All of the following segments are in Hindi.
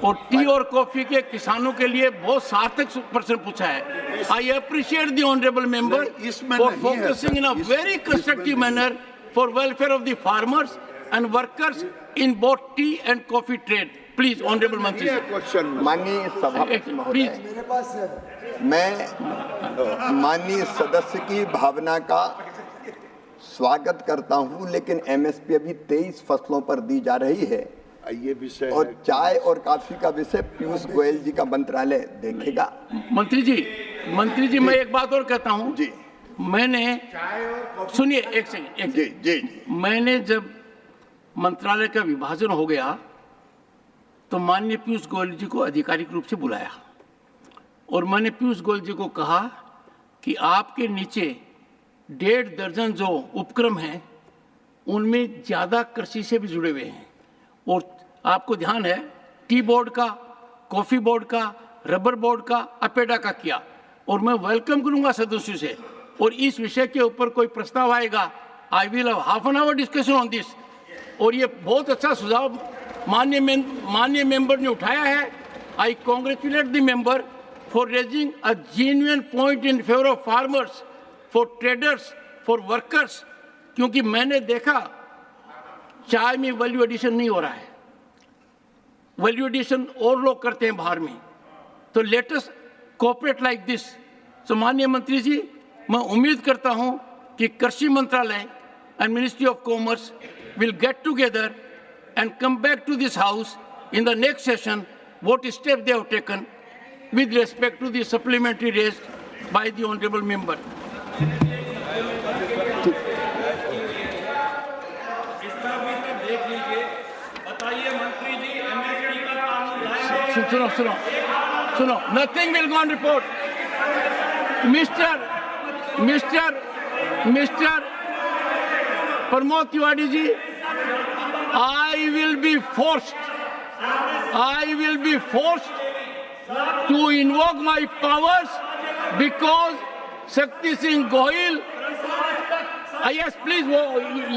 और टी और कॉफी के किसानों के लिए बहुत सार्थक प्रश्न पूछा है। I appreciate the honourable member for focusing in a very constructive manner for welfare of the farmers and workers in both T and coffee trade. Please honourable मंत्री। माननीय सभापति महोदय, मैं माननीय सदस्य की भावना का स्वागत करता हूं, लेकिन एमएसपी अभी 23 फसलों पर दी जा रही है। ये विषय और चाय और कॉफी का विषय पीयूष गोयल जी का मंत्रालय देखेगा। मंत्री जी मैं एक बात और कहता हूं जी। मैंने सुनिए एक सेकंड जी। मैंने जब मंत्रालय का विभाजन हो गया तो माननीय पीयूष गोयल जी को आधिकारिक रूप से बुलाया और मैंने पीयूष गोयल जी को कहा कि आपके नीचे 1.5 दर्जन जो उपक्रम हैं उनमें ज़्यादा कृषि से भी जुड़े हुए हैं और आपको ध्यान है टी बोर्ड का, कॉफ़ी बोर्ड का, रबर बोर्ड का, अपेडा का किया और मैं वेलकम करूंगा सदस्यों से और इस विषय के ऊपर कोई प्रस्ताव आएगा I will have half an hour discussion on this. और ये बहुत अच्छा सुझाव माननीय मेंबर ने उठाया है। I congratulate the member for raising a genuine point in favour of farmers, for traders, for workers, क्योंकि मैंने देखा चाय में वैल्यू एडिशन नहीं हो रहा है। वैल्यू एडिशन और लोग करते हैं बाहर में, तो let us cooperate like this. तो माननीय मंत्री जी, मैं उम्मीद करता हूं कि कृषि मंत्रालय and ministry of commerce will get together and come back to this house in the next session what steps they have taken with respect to the supplementary raised by the honorable member. सुनो, nothing will go on report. Mr. Pramod Tiwari ji, I will be forced to invoke my powers because Shakti Singh Goyal. Yes, please.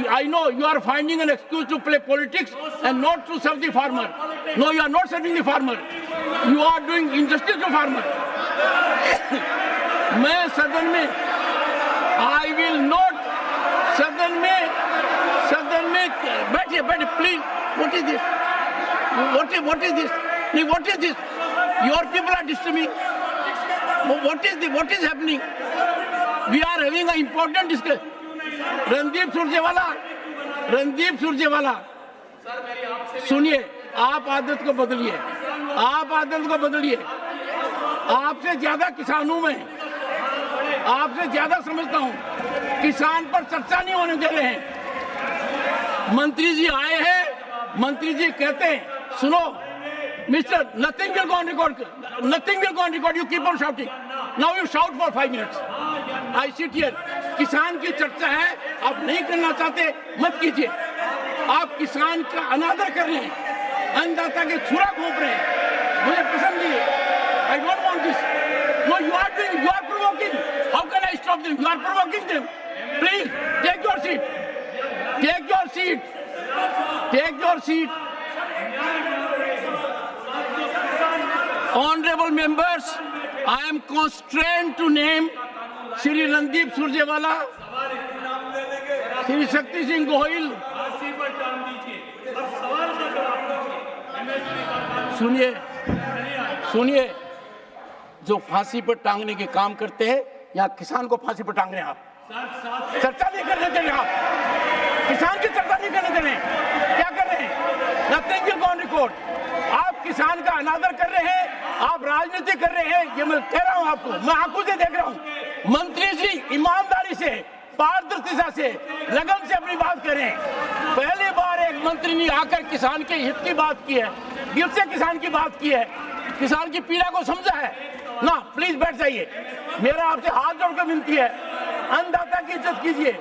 I know you are finding an excuse to play politics and not to serve the farmer. No, you are not serving the farmer. You are doing injustice to farmer. मैं सदन में I will not सदन में बैठिए please. What is this? What is this? What is this? Your people are disturbing. What is happening? We are having an important discussion. Randeep Surjewala, सुनिए, आप आदत को बदलिए। आपसे ज्यादा किसान हूं मैं, आपसे ज्यादा समझता हूं। किसान पर चर्चा नहीं होने दे रहे हैं। मंत्री जी आए हैं, मंत्री जी कहते हैं सुनो mister, nothing will go on record, you keep on shouting. Now you shout for 5 minutes. I sit here. किसान की चर्चा है, आप नहीं करना चाहते मत कीजिए। आप किसान का अनादर कर रहे हैं, अन्नदाता के छुरा घोंप रहे हैं, मुझे पसंद नहीं है। I don't want this. No, you are provoking. How can I stop them? You are provoking them. Please take your seat. Honorable members, I am constrained to name Shri Randeep Surjewala, Shri Shakti Singh Goyal। सुनिए, जो फांसी पर टांगने के काम करते हैं, यहाँ किसान को फांसी पर टांग रहे हैं आप। चर्चा नहीं करने दे रहे आप, किसान की चर्चा नहीं करने दे रहे हैं। क्या कर रहे हैं? Nothing will go on record. आप किसान का अनादर कर रहे हैं, आप राजनीति कर रहे हैं, ये मैं कह रहा हूं आपको, मैं आंखों से देख रहा हूं। मंत्री जी ईमानदारी से, पारदर्शिता से, लगन से अपनी बात करें। पहली बार एक मंत्री ने आकर किसान के हित की बात की है, दिल से किसान की बात की है, किसान की पीड़ा को समझा है ना। प्लीज बैठ जाइए, मेरा आपसे हाथ जोड़कर विनती है, अन्नदाता की इज्जत कीजिए,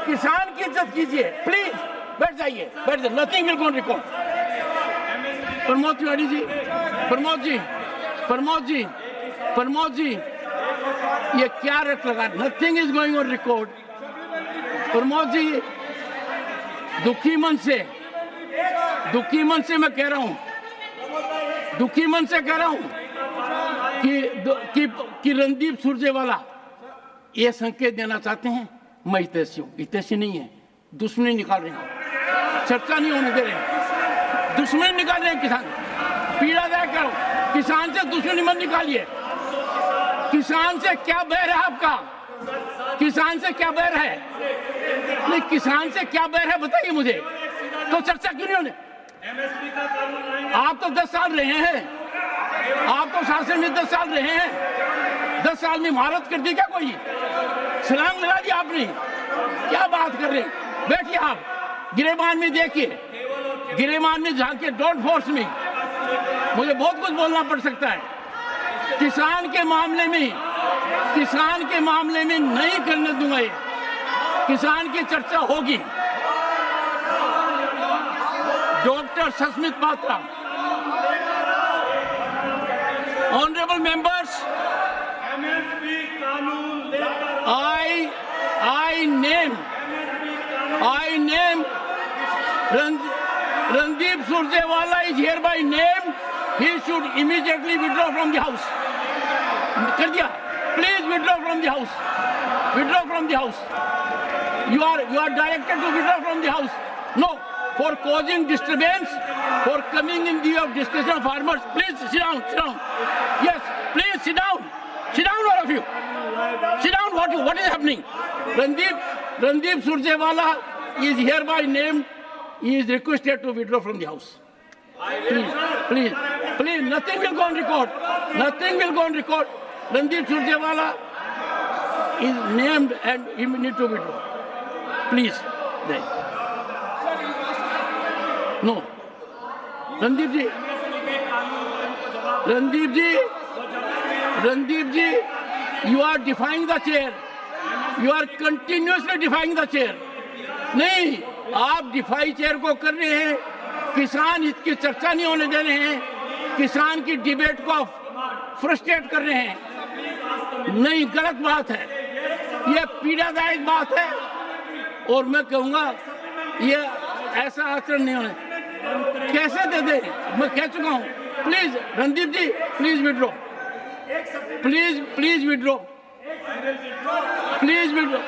किसान की इज्जत कीजिए, प्लीज बैठ जाइए। Nothing will go on record. Pramod Tiwari ji, Pramod ji, ये क्या रट लगा? Nothing is going on record. Pramod ji, दुखी मन से मैं कह रहा हूं, दुखी मन से कह रहा हूं कि रणदीप सुरजेवाला ये संकेत देना चाहते हैं मैं हितैषी हूं। हितैषी नहीं है, दुश्मनी निकाल रहे हैं, चर्चा नहीं होने दे रहे हैं, दुश्मनी निकाल रहे हैं। किसान पीड़ादायक करो, किसान से दुश्मनी मत निकालिए। किसान से क्या बैर है आपका? किसान से क्या बैर है? नहीं, किसान से क्या बैर है बताइए मुझे, तो चर्चा क्यों नहीं होने? आप तो 10 साल रहे हैं, आप तो शासन में 10 साल रहे हैं। 10 साल में महारत कर दी क्या कोई? सलाम लगा दिया आपने? क्या बात कर रहे हैं? बैठिए आप, गिरेबान में देखिए, गिरेबान में झांकिए, डोंट फोर्स में। मुझे बहुत कुछ बोलना पड़ सकता है। किसान के मामले में नहीं करने दूंगा ये। किसान की चर्चा होगी। Doctor Sasmit Patra, honourable members, I name Randeep Surjewala is hereby named. He should immediately withdraw from the house. कर दिया? Please withdraw from the house. Withdraw from the house. You are directed to withdraw from the house. No, for causing disturbance, for coming in view of discussion of farmers. Please sit down. Sit down. Yes, please sit down. Sit down, all of you. Sit down. What is happening? Randeep Surjewala is hereby named. He is requested to withdraw from the house. Please. Nothing will go on record. Nothing will go on record. Randeep Surjewala is named and he need to withdraw. Please. No. Randeep ji, you are defying the chair. You are continuously defying the chair. नहीं, आप डिफाई चेयर को कर रहे हैं। किसान हित की चर्चा नहीं होने दे रहे हैं। किसान की डिबेट को फ्रस्ट्रेट कर रहे हैं। नहीं, गलत बात है, ये पीड़ादायक बात है और मैं कहूँगा ये ऐसा आचरण नहीं होने। कैसे दे दे? मैं कह चुका हूँ। Please Randeep ji, please withdraw, please withdraw, please withdraw.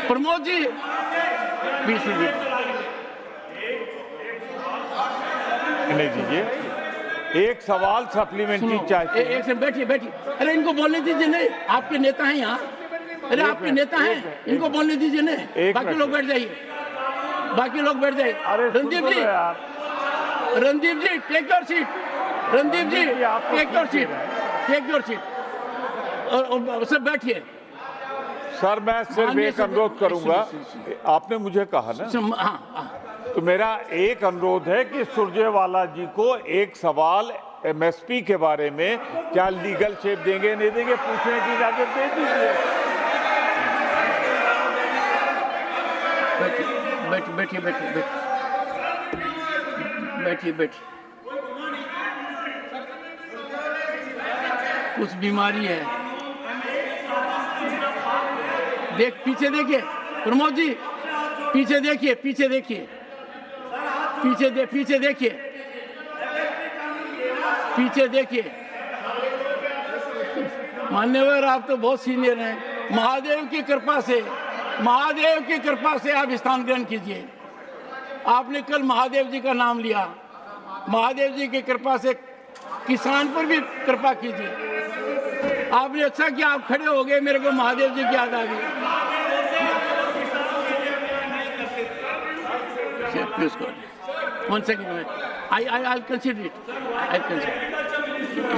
Pramod ji, please withdraw. नहीं दीजिए, एक सवाल सप्लीमेंट्री चाहिए। एक से बैठिए। अरे इनको बोलने दीजिए। नहीं, आपके नेता हैं यहाँ। अरे आपके नेता हैं, इनको बोलने दीजिए। नहीं, बाकी लोग बैठ जाइए। Randeep ji, take your seat. Randeep ji, take your seat और सब बैठिए। सर, मैं सिर्फ एक अनुरोध करूंगा। आपने मुझे कहा ना, तो मेरा एक अनुरोध है कि सुरजेवाला जी को एक सवाल एमएसपी के बारे में क्या लीगल शेप देंगे नहीं देंगे पूछने की इजाजत दे दीजिए। बैठिए। कुछ बीमारी है। पीछे देखिए प्रमोद जी, पीछे देखिए। मान्यवर, आप तो बहुत सीनियर हैं। महादेव की कृपा से आप स्थान ग्रहण कीजिए। आपने कल महादेव जी का नाम लिया। महादेव जी की कृपा से किसान पर भी कृपा कीजिए। आपने अच्छा किया, आप खड़े हो गए, मेरे को महादेव जी की याद आ गई। One second, I'll consider it.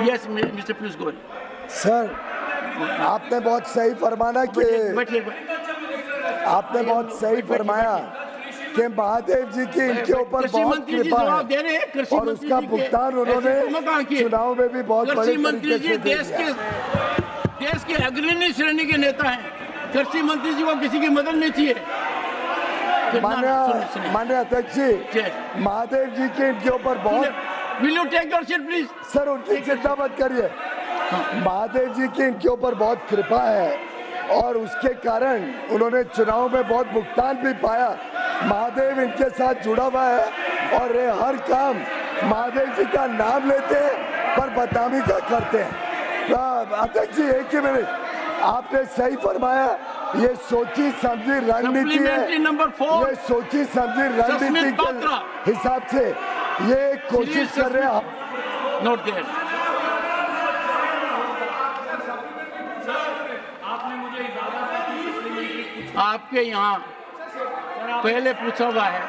Yes, Mr. Piyush Goyal. Sir, आपने बहुत सही फरमाना कि आपने बहुत सही फरमाया कि महादेव जी की इनके ऊपर बहुत कृपा है और उसका भुगतान उन्होंने चुनाव में भी बहुत बड़े तरीके से दे दिया। देश के अग्रणी श्रेणी के नेता हैं। कृषि मंत्री जी को किसी की मदद नहीं चाहिए। माननीय अध्यक्ष जी, महादेव जी के इनके ऊपर बहुत Will you take your seat, please? Sir, उनकी चिंता मत करिए। महादेव जी की इनके ऊपर बहुत कृपा है और उसके कारण उन्होंने चुनाव में बहुत भुगतान भी पाया। महादेव इनके साथ जुड़ा हुआ है और ये हर काम महादेव जी का नाम लेते हैं पर बदनामी का करते हैं। अध्यक्ष जी एक ही मिनट, आपने सही फरमाया, ये सोची समझी रणनीति है, नंबर 4 ये सोची समझी रणनीति के हिसाब से ये कोशिश कर रहे हैं। Not there. आपके यहाँ पहले पूछा हुआ है।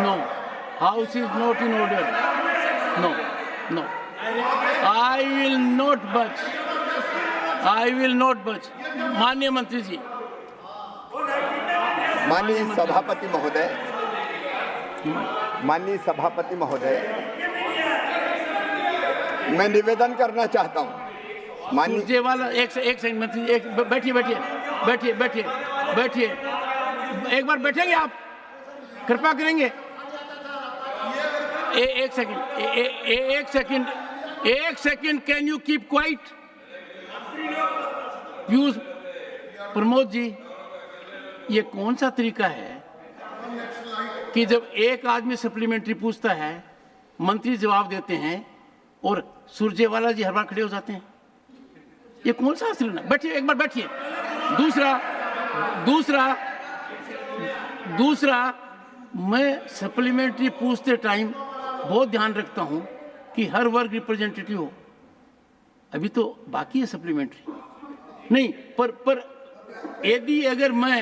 No, house is not in order. No no, I will not budge, I will not बच। माननीय मंत्री जी। माननीय सभापति महोदय, माननीय सभापति महोदय, मैं निवेदन करना चाहता हूं। माननीय वाला एक सेकंड मंत्री, एक बैठिए बैठिए बैठिए बैठिए बैठिए, एक बार बैठेंगे आप, कृपा करेंगे। एक second, can you keep quiet? Piyush Pramod ji, ये कौन सा तरीका है कि जब एक आदमी सप्लीमेंट्री पूछता है, मंत्री जवाब देते हैं और सुरजेवाला जी हर बार खड़े हो जाते हैं? ये कौन सा असर है? बैठिए, एक बार बैठिए। दूसरा मैं सप्लीमेंट्री पूछते टाइम बहुत ध्यान रखता हूं कि हर वर्ग रिप्रेजेंटेटिव हो। अभी तो बाकी है सप्लीमेंट्री नहीं, पर यदि अगर मैं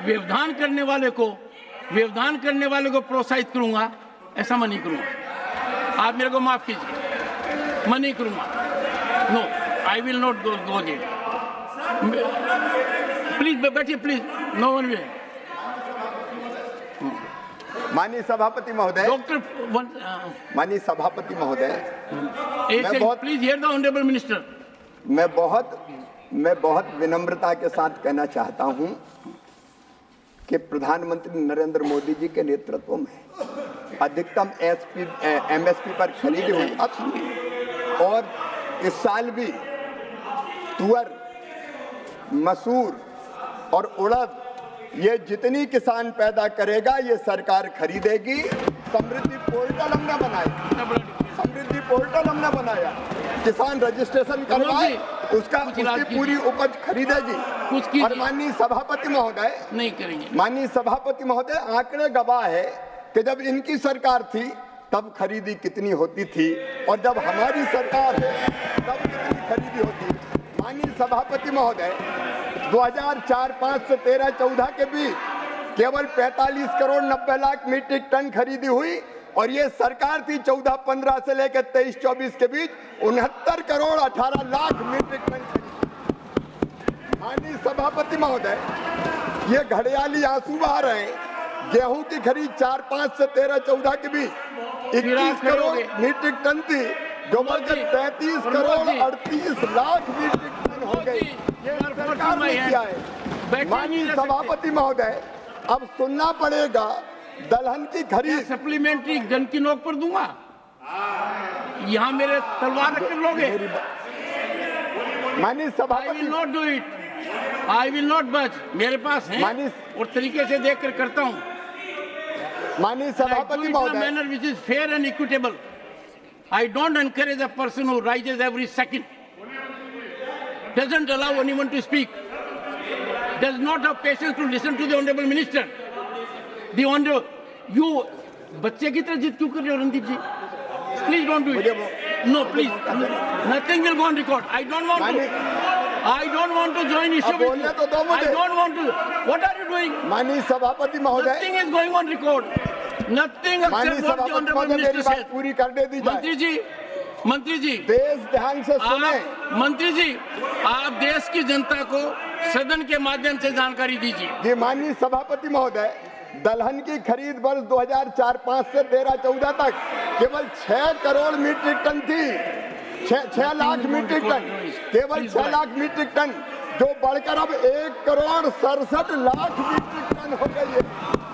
व्यवधान करने वाले को प्रोत्साहित करूंगा, ऐसा मैं नहीं करूंगा। आप मेरे को माफ कीजिए, मैं नहीं करूंगा। No, I will not go there. Please बैठिए, प्लीज। No one way. माननीय सभापति महोदय, माननीय सभापति महोदय, please hear the honourable minister. मैं बहुत विनम्रता के साथ कहना चाहता हूं कि प्रधानमंत्री नरेंद्र मोदी जी के नेतृत्व में अधिकतम एमएसपी पर खरीदी हुई अब, और इस साल भी तुअर, मसूर और उड़द, ये जितनी किसान पैदा करेगा ये सरकार खरीदेगी। समृद्धि पोर्टल हमने बनाया, किसान रजिस्ट्रेशन करवाए, उसकी पूरी उपज खरीदेगी। और माननीय सभापति महोदय नहीं करेंगे। माननीय सभापति महोदय, आंकड़े गवाह है कि जब इनकी सरकार थी तब खरीदी कितनी होती थी, और जब हमारी सरकार है तब कितनी खरीदी होती। माननीय सभापति महोदय, 2004-05 से 13-14 के बीच केवल 45 करोड़ 90 लाख मीट्रिक टन खरीदी हुई, और ये सरकार थी 14-15 से लेकर 23-24 के बीच 69 करोड़ 18 लाख मीट्रिक टन खरीदी। माननीय सभापति महोदय, ये घड़ियाली आंसू बहा रहे हैं। गेहूं की खरीद 4-5 से 13-14 के बीच 21 करोड़ मीट्रिक टन थी, जो बढ़कर 33 करोड़ 38 लाख मीट्रिक टन हो गई। ये सरकार ने किया है। माननीय सभापति महोदय, अब सुनना पड़ेगा दलहन की खरीद। सप्लीमेंट्री गन की नोक पर दूंगा, यहाँ मेरे तलवार रख कर लोगे। माननीय सभापति, आई will not do it, I will not बच। मेरे पास है और तरीके से देख कर करता हूँ। माननीय सभापति महोदय, manner which is fair and equitable. I don't encourage a person who rises every second, doesn't allow anyone to speak, does not have patience to listen to the honorable minister. The honorable, you बच्चे की तरह जिद क्यों कर रहे हो रणदीप जी? Please don't do it. No, please. Nothing will go on record. I don't want to join issue with you. I don't want to. What are you doing? माननीय सभापति महोदय, Nothing is going on record. Nothing except what the honorable minister said. पूरी करने दी जाए। मंत्री जी, देश ध्यान से सुने। मंत्री जी, आप देश की जनता को सदन के माध्यम से जानकारी दीजिए। जी माननीय सभापति महोदय, दलहन की खरीद वर्ष 2004-05 से 13-14 तक केवल 6 करोड़ मीट्रिक टन थी। 6 लाख मीट्रिक टन, केवल 6 लाख मीट्रिक टन, जो बढ़कर अब 1 करोड़ 67 लाख मीट्रिक टन हो गई है।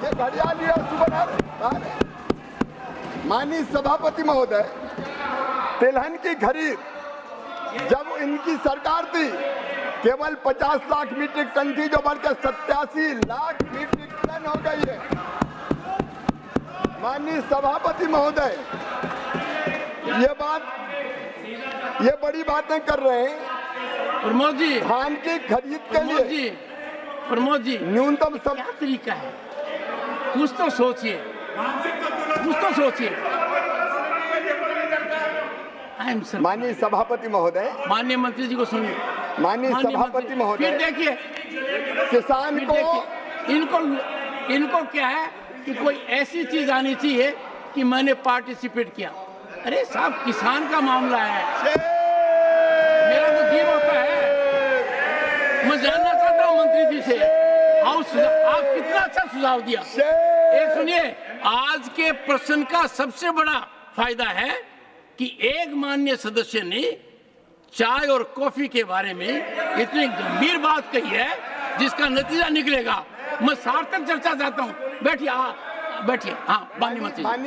ये घड़ियाली सुबह। माननीय सभापति महोदय, तिलहन की खरीद जब इनकी सरकार थी केवल 50 लाख मीट्रिक टन थी जो बढ़कर 87 लाख मीट्रिक टन हो गई है। माननीय सभापति महोदय, ये बड़ी बातें कर रहे हैं। प्रमोद जी, धान की खरीद के लिए प्रमोद जी न्यूनतम क्या तरीका है? कुछ तो सोचिए, कुछ तो सोचिए। माननीय सभापति महोदय, माननीय मंत्री जी को सुनिए। माननीय सभापति महोदय, फिर देखिए किसान को इनको क्या है कि कोई ऐसी चीज आनी चाहिए कि मैंने पार्टिसिपेट किया। अरे साहब, किसान का मामला है, मेरा तो जीव होता है। मैं जानना चाहता हूँ मंत्री जी से, आप कितना अच्छा सुझाव दिया। एक सुनिए, आज के प्रश्न का सबसे बड़ा फायदा है कि एक माननीय सदस्य ने चाय और कॉफी के बारे में इतनी गंभीर बात कही है जिसका नतीजा निकलेगा। मैं सार्थक चर्चा चाहता हूँ। बैठिए, हाँ माननीय मंत्री।